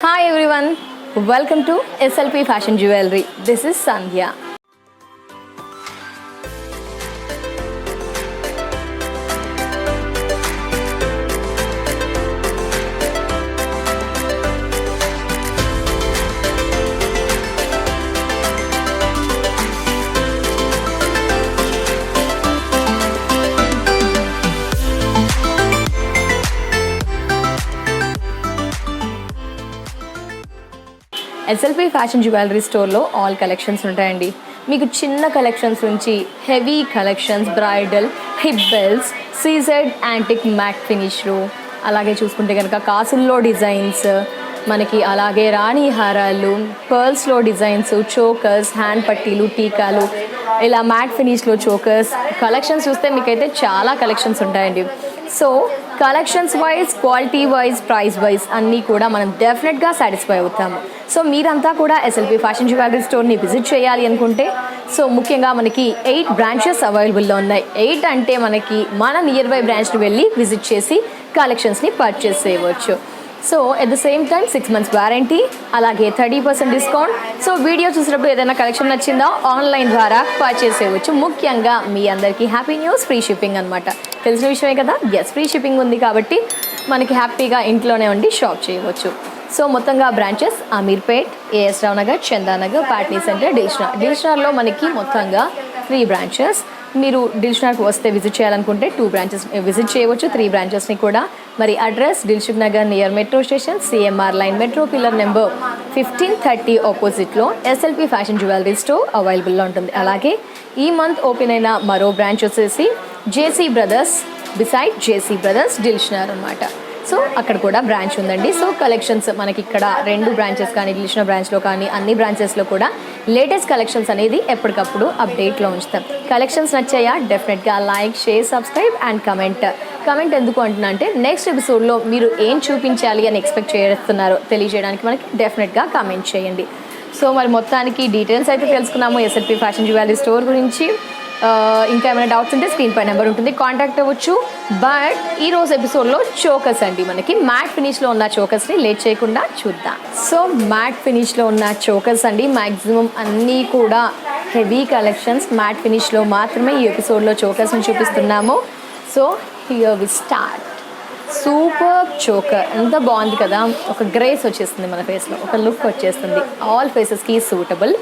Hi everyone, welcome to SLP Fashion Jewelry. This is Sandhya. SLP fashion jewellery స్టోర్లో all collections ఉంటాయండి. మీకు చిన్న collections నుంచి heavy collections, bridal, hip bells, CZ antique matte ఫినిష్లు, అలాగే చూసుకుంటే కనుక కాసుల్లో డిజైన్స్, మనకి అలాగే రాణి హారాలు, పర్ల్స్లో డిజైన్స్, చోకర్స్, హ్యాండ్ పట్టీలు, టీకాలు, ఇలా మ్యాట్ ఫినిష్లో చోకర్స్ కలెక్షన్స్ చూస్తే మీకైతే చాలా కలెక్షన్స్ ఉంటాయండి. So collections wise, quality wise, price wise అన్నీ కూడా మనం డెఫినెట్గా సాటిస్ఫై అవుతాము. సో మీరంతా కూడా ఎస్ఎల్పి ఫ్యాషన్ జ్యువెలరీ స్టోర్ని విజిట్ చేయాలి అనుకుంటే, సో ముఖ్యంగా మనకి 8 బ్రాంచెస్ అవైలబుల్లో ఉన్నాయి. 8 అంటే మనకి మన నియర్ బై బ్రాంచ్ని వెళ్ళి విజిట్ చేసి కలెక్షన్స్ని పర్చేస్ చేయవచ్చు. So at the same time 6 months warranty, అలాగే 30% డిస్కౌంట్. సో వీడియో చూసినప్పుడు ఏదైనా కలెక్షన్ నచ్చిందా ఆన్లైన్ ద్వారా పర్చేస్ చేయవచ్చు. ముఖ్యంగా మీ అందరికీ హ్యాపీ న్యూస్, ఫ్రీ షిప్పింగ్ అనమాట. తెలిసిన విషయమే కదా, ఎస్ ఫ్రీ షిప్పింగ్ ఉంది కాబట్టి మనకి హ్యాపీగా ఇంట్లోనే ఉండి షాప్ చేయవచ్చు. సో మొత్తంగా బ్రాంచెస్ అమీర్పేట్, ఏఎస్ రావు నగర్, చందానగర్, పాట్నీ సెంటర్, దిల్షనార్లో మనకి మొత్తంగా 3 బ్రాంచెస్. మీరు దిల్షనార్కి వస్తే విజిట్ చేయాలనుకుంటే 2 బ్రాంచెస్ విజిట్ చేయవచ్చు, 3 బ్రాంచెస్ని కూడా. మరి address Dilsukh Nagar near metro station, CMR line, metro pillar number 1530 ఆపోజిట్లో ఎస్ఎల్పి ఫ్యాషన్ జ్యువెలరీ స్టోర్ అవైలబుల్లో ఉంటుంది. అలాగే ఈ మంత్ ఓపెన్ అయిన మరో బ్రాంచ్ వచ్చేసి JC brothers, beside JC brothers దిల్షనార్ అనమాట. సో అక్కడ కూడా బ్రాంచ్ ఉందండి. సో కలెక్షన్స్ మనకి ఇక్కడ 2 బ్రాంచెస్ కానీ, దిల్షనార్ బ్రాంచ్లో కానీ అన్ని బ్రాంచెస్లో కూడా లేటెస్ట్ కలెక్షన్స్ అనేది ఎప్పటికప్పుడు అప్డేట్లో ఉంచుతాం. కలెక్షన్స్ నచ్చాయా? డెఫినెట్గా like, share, subscribe and comment ఎందుకు అంటున్నా అంటే నెక్స్ట్ ఎపిసోడ్లో మీరు ఏం చూపించాలి అని ఎక్స్పెక్ట్ చేస్తున్నారో తెలియజేయడానికి మనకి డెఫినెట్గా కామెంట్ చేయండి. సో మరి మొత్తానికి డీటెయిల్స్ అయితే తెలుసుకున్నాము ఎస్ఎల్పి ఫ్యాషన్ జ్యువెలరీ స్టోర్ గురించి. ఇంకా ఏమైనా డౌట్స్ ఉంటే స్క్రీన్ పై నెంబర్ ఉంటుంది, కాంటాక్ట్ అవ్వచ్చు. బట్ ఈరోజు ఎపిసోడ్లో చోకర్స్ అండి, మనకి మ్యాట్ ఫినిష్లో ఉన్న చోకర్స్ని లేట్ చేయకుండా చూద్దాం. సో మ్యాట్ ఫినిష్లో ఉన్న చోకర్స్ అండి, మ్యాక్సిమం అన్నీ కూడా హెవీ కలెక్షన్స్. మ్యాట్ ఫినిష్లో మాత్రమే ఈ ఎపిసోడ్లో చోకర్స్ని చూపిస్తున్నాము. So here we start. Super choker, ఎంత బాగుంది కదా, ఒక గ్రేస్ వచ్చేస్తుంది మన ఫేస్లో, ఒక లుక్ వచ్చేస్తుంది, ఆల్ ఫేసెస్కి సూటబుల్.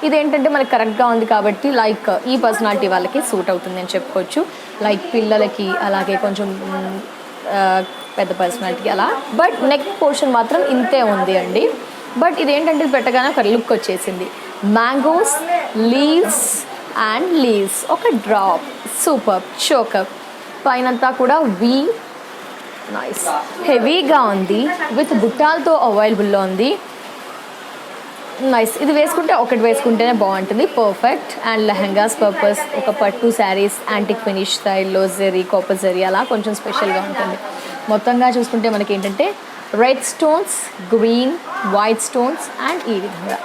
ఇదేంటంటే మనకి కరెక్ట్గా ఉంది కాబట్టి లైక్ ఈ పర్సనాలిటీ వాళ్ళకి సూట్ అవుతుంది అని చెప్పుకోవచ్చు. లైక్ పిల్లలకి, అలాగే కొంచెం పెద్ద పర్సనాలిటీకి అలా. బట్ నెక్ పోర్షన్ మాత్రం ఇంతే ఉంది అండి. బట్ ఇదేంటంటే ఇది పెట్టగానే ఒక లుక్ వచ్చేసింది. మ్యాంగోస్, లీవ్స్ అండ్ లీవ్స్, ఒక డ్రాప్, సూపర్ చోకర్. పైనంతా కూడా వీ, నైస్, హెవీగా ఉంది, విత్ బుట్టాలతో అవైలబుల్లో ఉంది. నైస్. ఇది వేసుకుంటే ఒకటి వేసుకుంటేనే బాగుంటుంది, పర్ఫెక్ట్. అండ్ లెహంగాస్ పర్పస్ ఒక పట్టు శారీస్ యాంటిక్ ఫినిష్ స్టైల్లో జెరీ, కాపర్ జెరీ అలా కొంచెం స్పెషల్గా ఉంటుంది. మొత్తంగా చూసుకుంటే మనకి ఏంటంటే red stones, green, white stones and ఈ విధంగా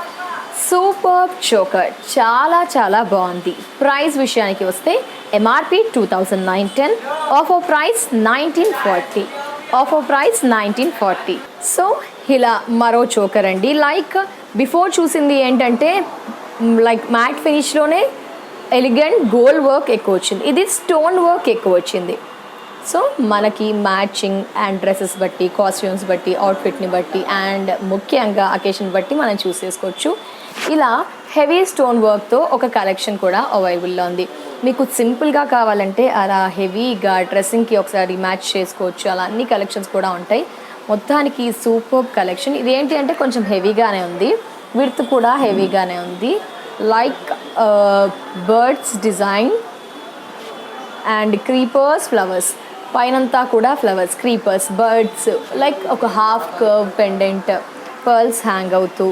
సూపర్ చోకర్, చాలా చాలా బాగుంది. ప్రైస్ విషయానికి వస్తే MRP 2009-10, offer price 1940, offer price 1940. So ఇలా మరో చోకర్ అండి. లైక్ బిఫోర్ చూసింది ఏంటంటే లైక్ మ్యాట్ ఫినిష్లోనే ఎలిగెంట్ గోల్డ్ వర్క్ ఎక్కువ వచ్చింది, ఇది స్టోన్ వర్క్ ఎక్కువ వచ్చింది. సో మనకి మ్యాచింగ్ అండ్ డ్రెస్సెస్ బట్టి, కాస్ట్యూమ్స్ బట్టి, అవుట్ఫిట్ని బట్టి అండ్ ముఖ్యంగా అకేషన్ బట్టి మనం చూస్ చేసుకోవచ్చు. ఇలా హెవీ స్టోన్ వర్క్తో ఒక కలెక్షన్ కూడా అవైలబుల్లో ఉంది. మీకు సింపుల్గా కావాలంటే అలా హెవీగా డ్రెస్సింగ్కి ఒకసారి మ్యాచ్ చేసుకోవచ్చు, అలా అన్ని కలెక్షన్స్ కూడా ఉంటాయి. మొత్తానికి సూపర్ కలెక్షన్. ఇదేంటి అంటే కొంచెం హెవీగానే ఉంది, విడ్త్ కూడా హెవీగానే ఉంది. Like birds design and creepers, flowers, పైనంతా కూడా ఫ్లవర్స్, క్రీపర్స్, బర్డ్స్, లైక్ ఒక half curve pendant, pearls hang అవుతూ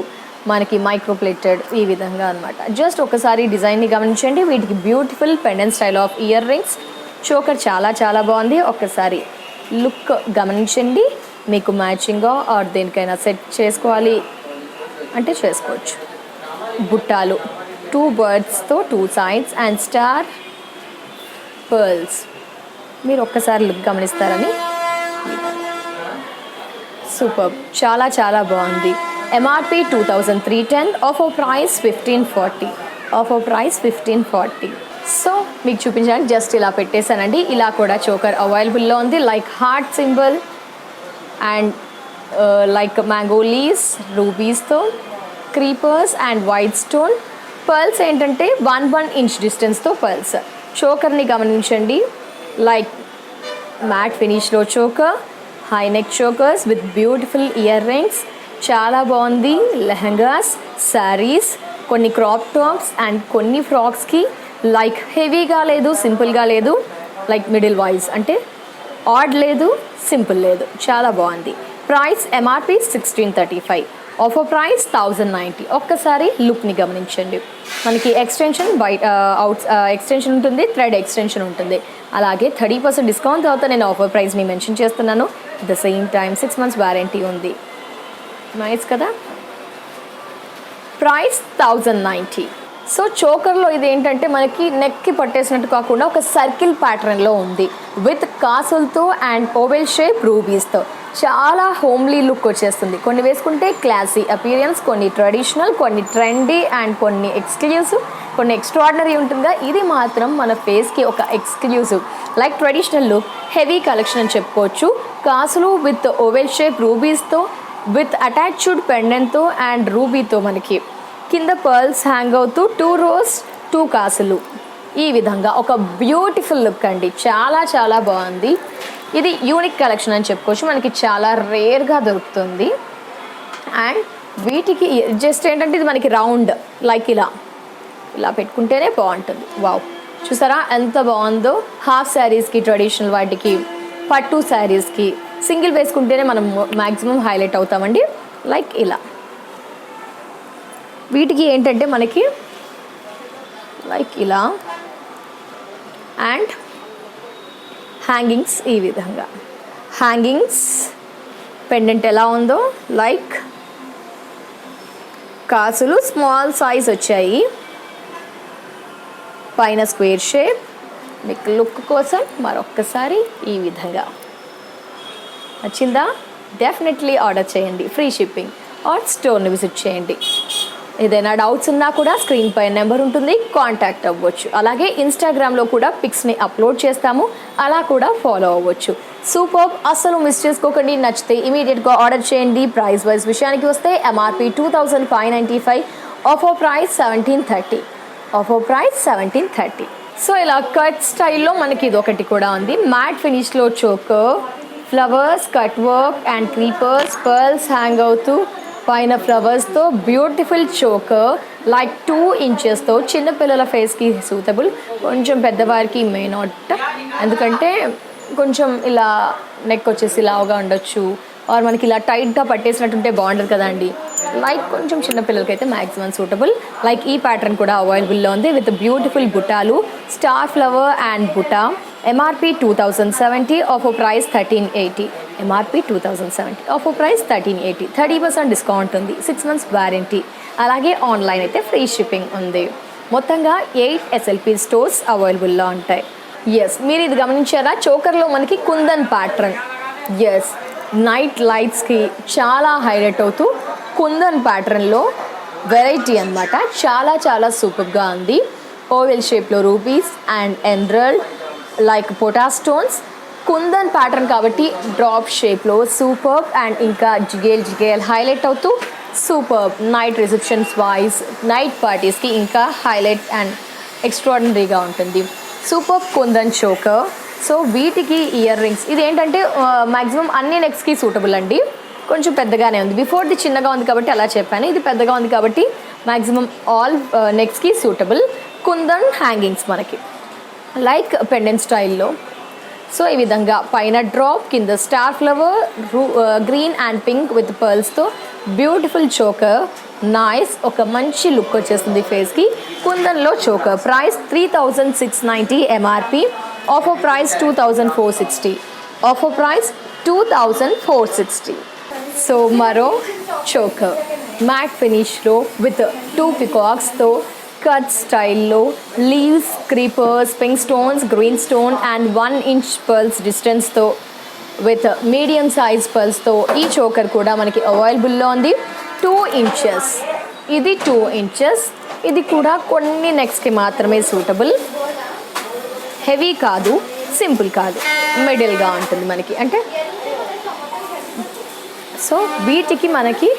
మనకి మైక్రోప్లేటెడ్ ఈ విధంగా అనమాట. జస్ట్ ఒకసారి డిజైన్ని గమనించండి. వీటికి beautiful pendant style of ear rings, choker చాలా చాలా బాగుంది. ఒక్కసారి లుక్ గమనించండి. మీకు మ్యాచింగ్గా ఆర్ దేనికైనా సెట్ చేసుకోవాలి అంటే చేసుకోవచ్చు. బుట్టాలు 2 బర్డ్స్తో 2 సైడ్స్ అండ్ స్టార్ పర్ల్స్, మీరు ఒక్కసారి లుక్ గమనిస్తారని. సూపర్, చాలా చాలా బాగుంది. MRP 2310, offer price 1540. Offer price 1540. So మీకు చూపించడానికి జస్ట్ ఇలా పెట్టేశానండి. ఇలా కూడా చోకర్ అవైలబుల్లో ఉంది, like heart symbol and like mango leaves, రూబీస్తో, creepers and white stone. Pearls ఏంటంటే 1 ఇంచ్ డిస్టెన్స్తో పర్ల్స్. చోకర్ని గమనించండి, లైక్ మ్యాట్ ఫినిష్లో choker, high neck chokers with beautiful ear rings. చాలా బాగుంది. లెహంగాస్, శారీస్, కొన్ని క్రాప్ టాప్స్ అండ్ కొన్ని ఫ్రాక్స్కి లైక్ హెవీగా లేదు, సింపుల్గా లేదు, లైక్ మిడిల్ వైజ్, అంటే ఆడ్ లేదు, సింపుల్ లేదు, చాలా బాగుంది. Price MRP 1635, offer price 1090. ఒక్కసారి లుక్ని గమనించండి. మనకి ఎక్స్టెన్షన్ బయట ఎక్స్టెన్షన్ ఉంటుంది, థ్రెడ్ ఎక్స్టెన్షన్ ఉంటుంది. అలాగే 30% డిస్కౌంట్ తర్వాత నేను ఆఫర్ ప్రైస్ని మెన్షన్ చేస్తున్నాను. At the same time 6 months warranty ఉంది. నైస్ కదా. ప్రైస్ 1090. సో చోకర్లో ఇది ఏంటంటే మనకి నెక్కి పట్టేసినట్టు కాకుండా ఒక సర్కిల్ ప్యాటర్న్లో ఉంది, విత్ కాసులతో అండ్ ఓవెల్ షేప్ రూబీస్తో. చాలా హోమ్లీ లుక్ వచ్చేస్తుంది. కొన్ని వేసుకుంటే క్లాసీ అపీరియన్స్, కొన్ని ట్రెడిషనల్, కొన్ని ట్రెండీ అండ్ కొన్ని ఎక్స్క్లూజివ్, కొన్ని ఎక్స్ట్రాడినరీ ఉంటుందిగా. ఇది మాత్రం మన ఫేస్కి ఒక exclusive, like traditional look, heavy collection అని చెప్పుకోవచ్చు. కాసులు విత్ ఓవెల్ షేప్ రూబీస్తో, విత్ అటాచ్డ్ పెండెంట్తో అండ్ రూబీతో, మనకి కింద పర్ల్స్ హ్యాంగ్ అవుతూ 2 rows 2 కాసులు. ఈ విధంగా ఒక బ్యూటిఫుల్ లుక్ అండి, చాలా చాలా బాగుంది. ఇది యూనిక్ కలెక్షన్ అని చెప్పుకోవచ్చు, మనకి చాలా రేర్గా దొరుకుతుంది. అండ్ వీటికి జస్ట్ ఏంటంటే ఇది మనకి రౌండ్, లైక్ ఇలా ఇలా పెట్టుకుంటేనే బాగుంటుంది. వావ్, చూసారా ఎంత బాగుందో. హాఫ్ శారీస్కి, ట్రెడిషనల్ వాటికి, పట్టు శారీస్కి సింగిల్ వేసుకుంటేనే మనం మ్యాక్సిమం హైలైట్ అవుతామండి. లైక్ ఇలా వీటికి ఏంటంటే మనకి లైక్ ఇలా అండ్ హ్యాంగింగ్స్, ఈ విధంగా హ్యాంగింగ్స్. పెండెంట్ ఎలా ఉందో, లైక్ కాసులు స్మాల్ సైజ్ వచ్చాయి, పైన స్క్వేర్ షేప్. మీకు లుక్ కోసం మరొక్కసారి ఈ విధంగా నచ్చిందా? డెఫినెట్లీ ఆర్డర్ చేయండి. ఫ్రీ షిప్పింగ్ ఆర్ స్టోర్ని విజిట్ చేయండి. ఏదైనా డౌట్స్ ఉన్నా కూడా స్క్రీన్ పై నెంబర్ ఉంటుంది, కాంటాక్ట్ అవ్వచ్చు. అలాగే ఇన్స్టాగ్రామ్లో కూడా పిక్స్ని అప్లోడ్ చేస్తాము, అలా కూడా ఫాలో అవ్వచ్చు. సూపర్, అస్సలు మిస్ చేసుకోకండి. నచ్చితే ఇమీడియట్గా ఆర్డర్ చేయండి. ప్రైస్ వైజ్ విషయానికి వస్తే MRP 2595, offer price 1730. Offer price 1730. So ఇలా కట్ స్టైల్లో మనకి ఇది ఒకటి కూడా ఉంది. మ్యాట్ ఫినిష్లో choker, flowers, cut work and creepers, pearls hang అవుతూ, పైన ఫ్లవర్స్తో బ్యూటిఫుల్ చోకర్, లైక్ 2 ఇంచెస్తో. చిన్నపిల్లల ఫేస్కి సూటబుల్, కొంచెం పెద్దవారికి మే నాట్, ఎందుకంటే కొంచెం ఇలా నెక్ వచ్చేసి లావుగా ఉండొచ్చు, ఆర్ మనకి ఇలా టైట్గా పట్టేసినట్టుంటే బాగుండదు కదండి. లైక్ కొంచెం చిన్నపిల్లలకి అయితే మ్యాక్సిమం సూటబుల్. లైక్ ఈ ప్యాటర్న్ కూడా అవైలబుల్లో ఉంది, విత్ బ్యూటిఫుల్ బుటాలు, స్టార్ ఫ్లవర్ అండ్ బుటా. MRP 2070, offer price 1380. MRP 2070, offer price 1380. 30% discount ఉంది, 6 months వారంటీ. అలాగే ఆన్లైన్ అయితే ఫ్రీ షిప్పింగ్ ఉంది. మొత్తంగా 8 SLP స్టోర్స్ అవైలబుల్లో ఉంటాయి. ఎస్, మీరు ఇది గమనించారా? చోకర్లో మనకి కుందన్ ప్యాటర్న్. ఎస్, నైట్ లైట్స్కి చాలా హైలైట్ అవుతూ కుందన్ ప్యాటర్న్లో వెరైటీ అన్నమాట. చాలా చాలా సూపర్గా ఉంది. ఓవెల్ షేప్లో రూబీస్ అండ్ ఎమరాల్డ్, లైక్ పొటా స్టోన్స్, కుందన్ ప్యాటర్న్ కాబట్టి డ్రాప్ షేప్లో సూపర్. అండ్ ఇంకా జిగేల్ హైలైట్ అవుతూ super. Night receptions wise, night పార్టీస్కి ఇంకా హైలైట్ అండ్ ఎక్స్ట్రాడినరీగా ఉంటుంది. Super kundan choker. సో వీటికి ఇయర్ రింగ్స్, ఇది ఏంటంటే మ్యాక్సిమం అన్ని నెక్స్కి సూటబుల్ అండి. కొంచెం పెద్దగానే ఉంది, బిఫోర్ది చిన్నగా ఉంది కాబట్టి అలా చెప్పాను, ఇది పెద్దగా ఉంది కాబట్టి మ్యాక్సిమం ఆల్ నెక్స్కి సూటబుల్. కుందన్ హ్యాంగింగ్స్ మనకి లైక్ పెండెంట్ స్టైల్లో. సో ఈ విధంగా పైన డ్రాప్, కింద star flower, green and pink with పర్ల్స్తో బ్యూటిఫుల్ చోకర్. నైస్, ఒక మంచి లుక్ వచ్చేస్తుంది ఫేస్కి. కుందన్లో choker. Price 3690 MRP, offer price 2460. Offer price 2460. So మరో చోకర్ మ్యాట్ ఫినిష్లో విత్ 2 పికాక్స్తో, కట్ స్టైల్లో, leaves, creepers, pink stones, green stone and 1 inch pearls డిస్టెన్స్తో విత్ మీడియం సైజ్ పర్ల్స్తో ఈ చోకర్ కూడా మనకి అవైలబుల్లో ఉంది. 2 inches, ఇది 2 inches. ఇది కూడా కొన్ని నెక్స్ట్కి మాత్రమే సూటబుల్. హెవీ కాదు, సింపుల్ కాదు, మిడిల్గా ఉంటుంది మనకి. అంటే సో వీటికి మనకి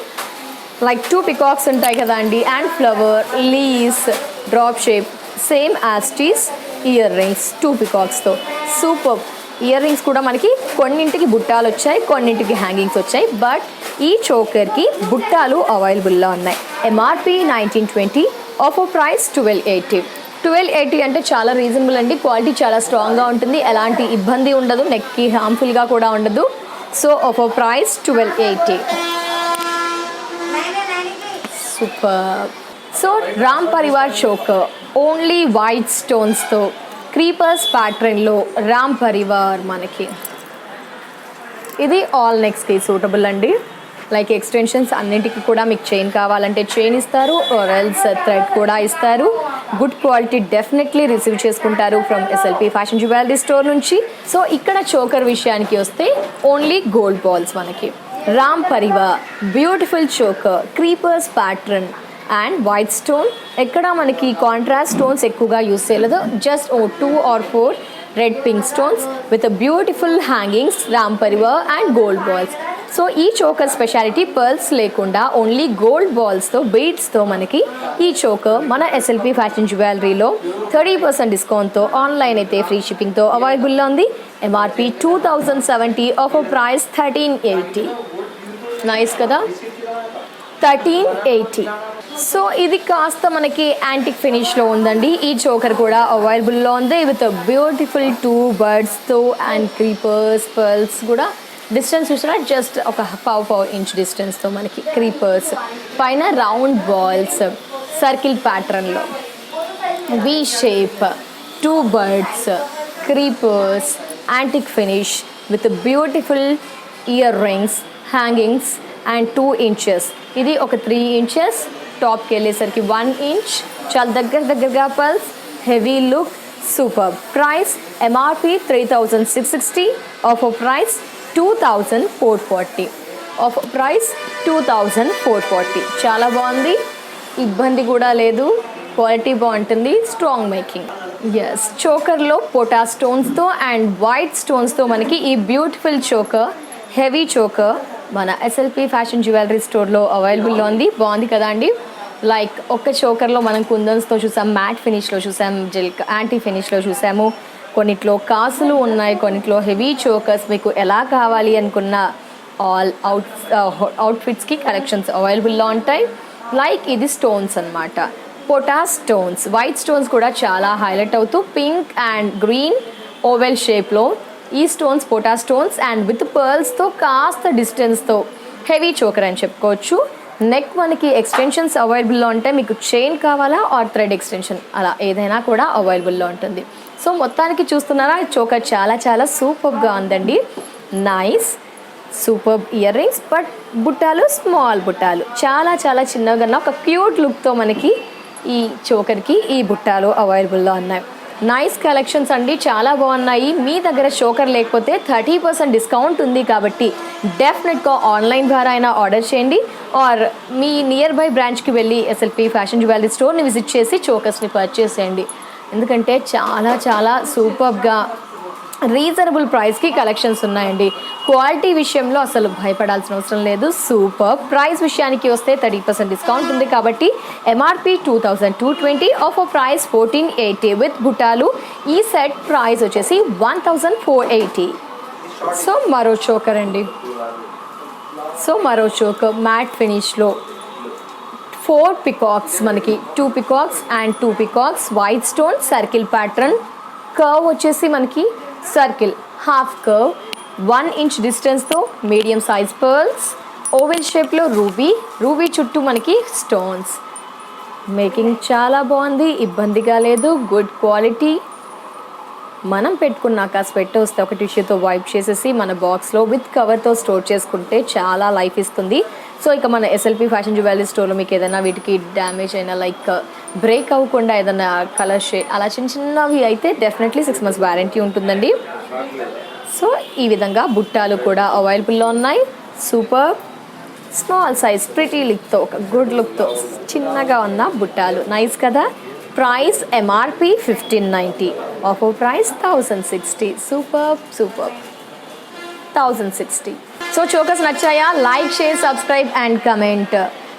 లైక్ 2 పికాక్స్ ఉంటాయి కదా అండి, and flower, leaves, drop shape, same as these ear rings 2 పికాక్స్తో సూపర్. ఇయర్ రింగ్స్ కూడా మనకి కొన్నింటికి బుట్టాలు వచ్చాయి, కొన్నింటికి హ్యాంగింగ్స్ వచ్చాయి. బట్ ఈ చోకర్కి బుట్టాలు అవైలబుల్లో ఉన్నాయి. MRP 1920, offer price 1280. 1280 అంటే చాలా రీజనబుల్ అండి. క్వాలిటీ చాలా స్ట్రాంగ్గా ఉంటుంది, ఎలాంటి ఇబ్బంది ఉండదు, నెక్కి హార్మ్ఫుల్గా కూడా ఉండదు. So offer price 1280. Super. So Ram Parivar choker only white స్టోన్స్తో క్రీపర్స్ ప్యాటర్న్లో రామ్ పరివార్ మనకి. ఇది ఆల్ నెక్స్ట్కి సూటబుల్ అండి. లైక్ ఎక్స్టెన్షన్స్ అన్నింటికి కూడా మీకు చైన్ కావాలంటే చైన్ ఇస్తారు, ఆర్ ఎల్స్ థ్రెడ్ కూడా ఇస్తారు. గుడ్ క్వాలిటీ డెఫినెట్లీ రిసీవ్ చేసుకుంటారు from SLP fashion jewellery store నుంచి. సో ఇక్కడ చోకర్ విషయానికి వస్తే ఓన్లీ గోల్డ్ బాల్స్ మనకి. Ram Parivar beautiful choker, creepers pattern and white stone. ఎక్కడ మనకి కాంట్రాస్ట్ స్టోన్స్ ఎక్కువగా యూస్ చేయలేదు, just 2 or 4 red pink stones with beautiful hangings, Ram Parivar and gold balls. So ఈ చోకర్ స్పెషాలిటీ పర్ల్స్ లేకుండా ఓన్లీ గోల్డ్ బాల్స్తో, బీడ్స్తో మనకి ఈ చోకర్ మన ఎస్ఎల్పి ఫ్యాషన్ జ్యువెలరీలో 30% డిస్కౌంట్తో, ఆన్లైన్ అయితే ఫ్రీ షిప్పింగ్తో అవైలబుల్లో ఉంది. MRP 2070, offer price 1380. నైస్ కదా, 1380. సో ఇది కాస్త మనకి యాంటిక్ ఫినిష్లో ఉందండి. ఈ చోకర్ కూడా అవైలబుల్లో ఉంది విత్ బ్యూటిఫుల్ 2 బర్డ్స్తో అండ్ క్రీపర్స్, పర్ల్స్ కూడా. డిస్టెన్స్ చూసినా జస్ట్ ఒక పావు ఇంచ్ డిస్టెన్స్తో మనకి క్రీపర్స్, పైన రౌండ్ బాల్స్, సర్కిల్ ప్యాటర్న్లో, V shape, 2 birds, creepers, antique finish with beautiful ear rings, hangings and 2 inches. ఇది ఒక 3 inches, టాప్కి వెళ్ళేసరికి 1 inch. చాలా దగ్గరగా pulse, heavy look, super. Price MRP 3660, offer price 2440. Offer price 2440. చాలా బాగుంది, ఇబ్బంది కూడా లేదు, క్వాలిటీ బాగుంటుంది, స్ట్రాంగ్ మేకింగ్. ఎస్, చోకర్లో పోటా స్టోన్స్తో అండ్ వైట్ స్టోన్స్తో మనకి ఈ బ్యూటిఫుల్ చోకర్, హెవీ చోకర్ మన ఎస్ఎల్పి ఫ్యాషన్ జ్యువెలరీ స్టోర్లో అవైలబుల్లో ఉంది. బాగుంది కదా అండి. లైక్ ఒక్క చోకర్లో మనం కుందన్స్తో చూసాం, మ్యాట్ ఫినిష్లో చూసాం, జిల్క్ యాంటీ ఫినిష్లో చూసాము, కొన్నిట్లో కాసులు ఉన్నాయి, కొన్నిట్లో హెవీ చోకర్స్. మీకు ఎలా కావాలి అనుకున్న ఆల్ అవుట్ఫిట్స్కి కలెక్షన్స్ అవైలబుల్లో ఉంటాయి. లైక్ ఇది స్టోన్స్ అన్నమాట, పోటా స్టోన్స్, వైట్ స్టోన్స్ కూడా చాలా హైలైట్ అవుతూ పింక్ అండ్ గ్రీన్ ఓవెల్ షేప్లో ఈ స్టోన్స్, పోటా స్టోన్స్ అండ్ విత్ పర్ల్స్తో కాస్త డిస్టెన్స్తో హెవీ చోకర్ అని చెప్పుకోవచ్చు. నెక్ మనకి ఎక్స్టెన్షన్స్ అవైలబుల్లో ఉంటాయి, మీకు చైన్ కావాలా ఆర్ థ్రెడ్ ఎక్స్టెన్షన్ అలా ఏదైనా కూడా అవైలబుల్లో ఉంటుంది. సో మొత్తానికి చూస్తున్నారా, చోకర్ చాలా సూపర్గా ఉందండి. Nice super ear rings, but బుట్టాలు స్మాల్ బుట్టాలు, చాలా చిన్నగా ఒక క్యూట్ లుక్తో మనకి ఈ చోకర్కి ఈ బుట్టాలు అవైలబుల్లో ఉన్నాయి. నైస్ కలెక్షన్స్ అండి, చాలా బాగున్నాయి. మీ దగ్గర చోకర్ లేకపోతే 30% డిస్కౌంట్ ఉంది కాబట్టి డెఫినెట్గా ఆన్లైన్ ద్వారా అయినా ఆర్డర్ చేయండి, ఆర్ మీ నియర్ బై బ్రాంచ్కి వెళ్ళి ఎస్ఎల్పి ఫ్యాషన్ జ్యువెలరీ స్టోర్ని విజిట్ చేసి చోకర్స్ని పర్చేస్ చేయండి. ఎందుకంటే చాలా సూపర్గా రీజనబుల్ ప్రైస్కి కలెక్షన్స్ ఉన్నాయండి. క్వాలిటీ విషయంలో అసలు భయపడాల్సిన అవసరం లేదు. సూపర్. ప్రైస్ విషయానికి వస్తే 30% డిస్కౌంట్ ఉంది కాబట్టి ఎంఆర్పి 2220, ఆఫర్ ప్రైస్ 1480 విత్ బుట్టాలు. ఈ సెట్ ప్రైస్ వచ్చేసి 1480. సో మరో చోకర్ అండి, మరో చోకర్ మ్యాట్ ఫినిష్లో 4 పికాక్స్ మనకి, 2 peacocks and 2 peacocks, white stone, circle pattern, curve వచ్చేసి మనకి సర్కిల్, హాఫ్ కర్వ్, 1 inch డిస్టెన్స్తో మీడియం సైజ్ పర్ల్స్, ఓవెల్ షేప్లో రూబీ చుట్టూ మనకి స్టోన్స్. మేకింగ్ చాలా బాగుంది, ఇబ్బందిగా లేదు, గుడ్ క్వాలిటీ. మనం పెట్టుకున్నాక స్వెట్ వస్తే ఒక టిష్యూతో వైప్ చేసేసి మన బాక్స్లో విత్ కవర్తో స్టోర్ చేసుకుంటే చాలా లైఫ్ ఇస్తుంది. సో ఇక మన ఎస్ఎల్పి ఫ్యాషన్ జ్యువెలరీ స్టోర్లో మీకు ఏదైనా వీటికి డ్యామేజ్ అయినా లైక్ బ్రేక్ అవ్వకుండా ఏదైనా కలర్ షేడ్ అలా చిన్నవి అయితే డెఫినెట్లీ 6 months వారంటీ ఉంటుందండి. సో ఈ విధంగా బుట్టాలు కూడా అవైలబుల్లో ఉన్నాయి. సూపర్ స్మాల్ సైజ్ ప్రిటీ లుక్తో, ఒక గుడ్ లుక్తో చిన్నగా ఉన్న బుట్టాలు నైస్ కదా. Price MRP 1590, offer price 1060. Super 1060. So chokers నచ్చాయా? Like, share, subscribe and comment.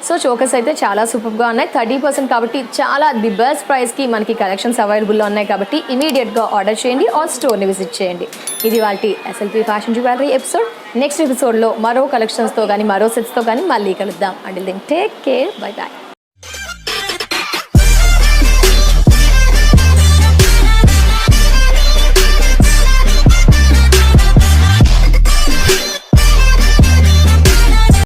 So chokers అయితే చాలా సూపర్గా ఉన్నాయి. 30% కాబట్టి చాలా ది బెస్ట్ ప్రైస్కి మనకి కలెక్షన్స్ అవైలబుల్లో ఉన్నాయి. కాబట్టి ఇమీడియట్గా ఆర్డర్ చేయండి ఆర్ స్టోర్ని విజిట్ చేయండి. ఇది వాటి SLP fashion jewellery episode. Next ఎపిసోడ్లో మరో కలెక్షన్స్తో కానీ మరో సెట్స్తో కానీ మళ్ళీ కలుద్దాం. Until then take care, bye bye.